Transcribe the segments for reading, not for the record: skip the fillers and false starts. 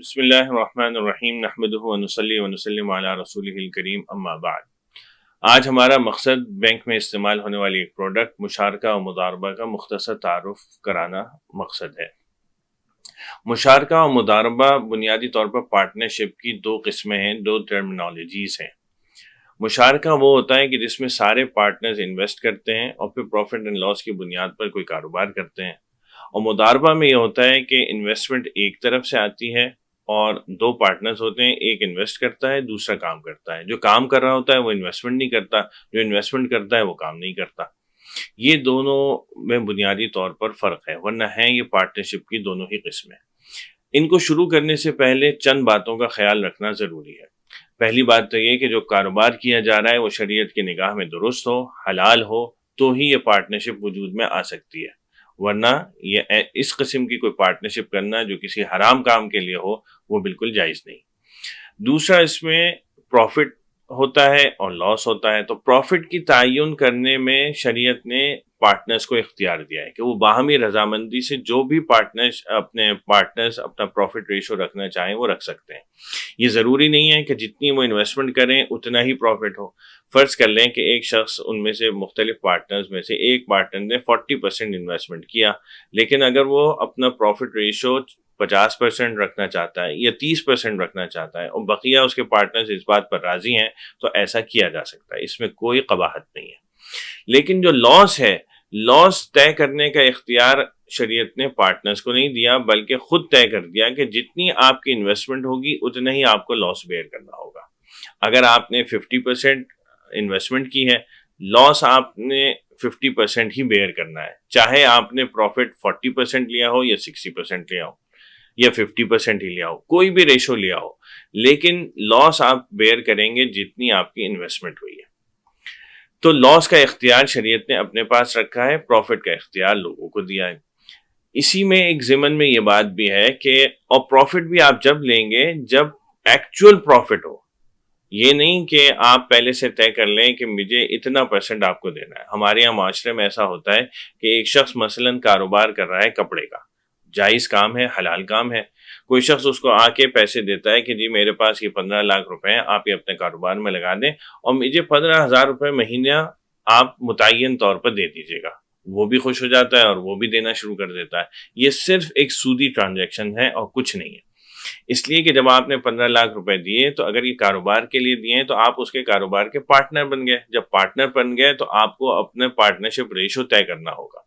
بسم اللہ الرحمن الرحیم نحمدہ ونصلی ونسلم علی رسولہ الکریم اما بعد۔ آج ہمارا مقصد بینک میں استعمال ہونے والی ایک پروڈکٹ مشارکہ و مضاربہ کا مختصر تعارف کرانا مقصد ہے۔ مشارکہ و مضاربہ بنیادی طور پر پارٹنرشپ کی دو قسمیں ہیں، دو ٹرمینالوجیز ہیں۔ مشارکہ وہ ہوتا ہے کہ جس میں سارے پارٹنرز انویسٹ کرتے ہیں اور پھر پروفٹ اینڈ لاس کی بنیاد پر کوئی کاروبار کرتے ہیں، اور مضاربہ میں یہ ہوتا ہے کہ انویسٹمنٹ ایک طرف سے آتی ہے اور دو پارٹنرز ہوتے ہیں، ایک انویسٹ کرتا ہے، دوسرا کام کرتا ہے۔ جو کام کر رہا ہوتا ہے وہ انویسٹمنٹ نہیں کرتا، جو انویسٹمنٹ کرتا ہے وہ کام نہیں کرتا۔ یہ دونوں میں بنیادی طور پر فرق ہے، ورنہ ہیں یہ پارٹنرشپ کی دونوں ہی قسمیں۔ ان کو شروع کرنے سے پہلے چند باتوں کا خیال رکھنا ضروری ہے۔ پہلی بات تو یہ کہ جو کاروبار کیا جا رہا ہے وہ شریعت کی نگاہ میں درست ہو، حلال ہو، تو ہی یہ پارٹنرشپ وجود میں آ سکتی ہے، ورنہ یہ اس قسم کی کوئی پارٹنرشپ کرنا جو کسی حرام کام کے لیے ہو وہ بالکل جائز نہیں۔ دوسرا، اس میں پروفٹ ہوتا ہے اور لاس ہوتا ہے، تو پروفٹ کی تعین کرنے میں شریعت نے پارٹنرز کو اختیار دیا ہے کہ وہ باہمی رضامندی سے جو بھی پارٹنرز اپنا پروفٹ ریشو رکھنا چاہیں وہ رکھ سکتے ہیں۔ یہ ضروری نہیں ہے کہ جتنی وہ انویسٹمنٹ کریں اتنا ہی پروفٹ ہو۔ فرض کر لیں کہ ایک شخص ان میں سے مختلف پارٹنرز میں سے ایک پارٹنر نے 40% انویسٹمنٹ کیا، لیکن اگر وہ اپنا پروفٹ ریشو 50% رکھنا چاہتا ہے یا 30% رکھنا چاہتا ہے اور بقیہ اس کے پارٹنرز اس بات پر راضی ہیں تو ایسا کیا جا سکتا ہے، اس میں کوئی قباحت نہیں ہے۔ لیکن جو لاس ہے، لاس طے کرنے کا اختیار شریعت نے پارٹنرز کو نہیں دیا، بلکہ خود طے کر دیا کہ جتنی آپ کی انویسٹمنٹ ہوگی اتنا ہی آپ کو لاس بیئر کرنا ہوگا۔ اگر آپ نے 50% انویسٹمنٹ کی ہے، لاس آپ نے 50% ہی بیئر کرنا ہے، چاہے آپ نے پروفٹ 40% لیا ہو یا 60% لیا ہو یا 50% ہی لیا ہو، کوئی بھی ریشو لیا ہو، لیکن لاس آپ بیئر کریں گے جتنی آپ کی انویسٹمنٹ ہوئی ہے۔ تو لاس کا اختیار شریعت نے اپنے پاس رکھا ہے، پروفٹ کا اختیار لوگوں کو دیا ہے۔ اسی میں ایک ضمن میں یہ بات بھی ہے کہ اور پروفٹ بھی آپ جب لیں گے جب ایکچوئل پروفٹ ہو، یہ نہیں کہ آپ پہلے سے طے کر لیں کہ مجھے اتنا % آپ کو دینا ہے۔ ہمارے یہاں معاشرے میں ایسا ہوتا ہے کہ ایک شخص مثلاً کاروبار کر رہا ہے کپڑے کا، جائز کام ہے، حلال کام ہے، کوئی شخص اس کو آ کے پیسے دیتا ہے کہ جی میرے پاس یہ 15 لاکھ روپے ہیں، آپ یہ اپنے کاروبار میں لگا دیں اور مجھے 15,000 روپے مہینہ آپ متعین طور پر دے دیجیے گا۔ وہ بھی خوش ہو جاتا ہے اور وہ بھی دینا شروع کر دیتا ہے۔ یہ صرف ایک سودی ٹرانزیکشن ہے اور کچھ نہیں ہے، اس لیے کہ جب آپ نے 15 لاکھ روپے دیے تو اگر یہ کاروبار کے لیے دیے تو آپ اس کے کاروبار کے پارٹنر بن گئے۔ جب پارٹنر بن گئے تو آپ کو اپنے پارٹنرشپ ریشو طے کرنا ہوگا،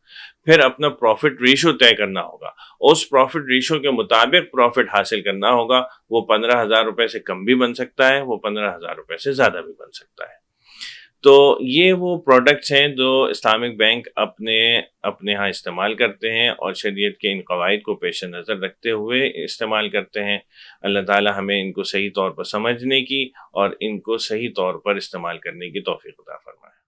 پھر اپنا پروفٹ ریشو طے کرنا ہوگا، اس پروفٹ ریشو کے مطابق پروفٹ حاصل کرنا ہوگا۔ وہ 15,000 روپے سے کم بھی بن سکتا ہے، وہ 15,000 روپے سے زیادہ بھی بن سکتا ہے۔ تو یہ وہ پروڈکٹس ہیں جو اسلامک بینک اپنے ہاں استعمال کرتے ہیں اور شریعت کے ان قواعد کو پیش نظر رکھتے ہوئے استعمال کرتے ہیں۔ اللہ تعالی ہمیں ان کو صحیح طور پر سمجھنے کی اور ان کو صحیح طور پر استعمال کرنے کی توفیق عطا فرمائے۔